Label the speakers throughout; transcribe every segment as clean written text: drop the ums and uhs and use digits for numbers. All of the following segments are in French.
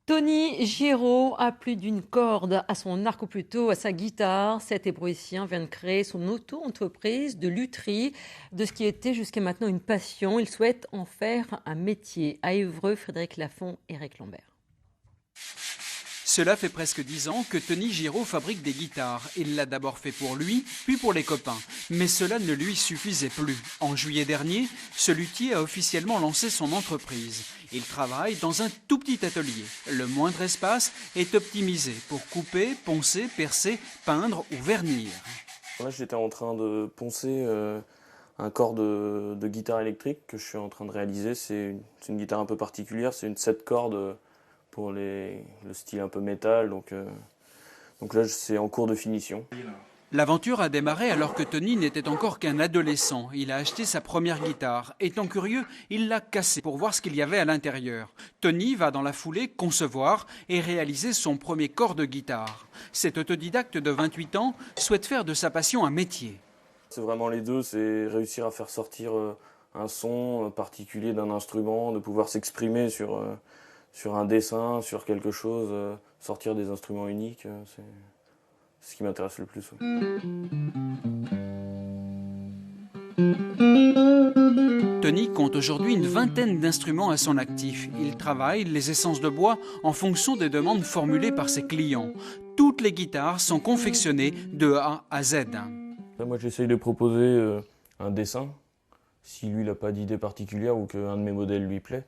Speaker 1: Tony Giraud a plus d'une corde à son arc ou plutôt à sa guitare. Cet Hébroïcien vient de créer son auto-entreprise de lutherie, de ce qui était jusqu'à maintenant une passion. Il souhaite en faire un métier. À Évreux, Frédéric Lafont, Éric Lambert.
Speaker 2: Cela fait presque 10 ans que Tony Giraud fabrique des guitares. Il l'a d'abord fait pour lui, puis pour les copains. Mais cela ne lui suffisait plus. En juillet dernier, ce luthier a officiellement lancé son entreprise. Il travaille dans un tout petit atelier. Le moindre espace est optimisé pour couper, poncer, percer, peindre ou vernir.
Speaker 3: Là, j'étais en train de poncer un corps de guitare électrique que je suis en train de réaliser. C'est une guitare un peu particulière, c'est une 7 cordes pour le style un peu métal, donc là c'est en cours de finition.
Speaker 2: L'aventure a démarré alors que Tony n'était encore qu'un adolescent. Il a acheté sa première guitare. Étant curieux, il l'a cassée pour voir ce qu'il y avait à l'intérieur. Tony va dans la foulée concevoir et réaliser son premier corps de guitare. Cet autodidacte de 28 ans souhaite faire de sa passion un métier.
Speaker 3: C'est vraiment les deux, c'est réussir à faire sortir un son particulier d'un instrument, de pouvoir s'exprimer sur un dessin, sur quelque chose, sortir des instruments uniques, c'est ce qui m'intéresse le plus.
Speaker 2: Tony compte aujourd'hui une vingtaine d'instruments à son actif. Il travaille les essences de bois en fonction des demandes formulées par ses clients. Toutes les guitares sont confectionnées de A à Z.
Speaker 3: Là, moi j'essaye de proposer un dessin, si lui n'a pas d'idée particulière ou qu'un de mes modèles lui plaît.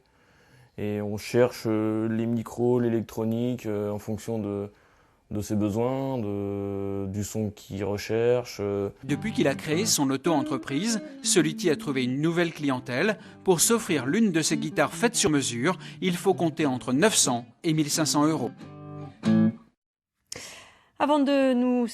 Speaker 3: Et on cherche les micros, l'électronique en fonction de ses besoins, du son qu'il recherche.
Speaker 2: Depuis qu'il a créé son auto-entreprise, ce luthier a trouvé une nouvelle clientèle. Pour s'offrir l'une de ses guitares faites sur mesure, il faut compter entre 900 et 1 500 euros.
Speaker 1: Avant de nous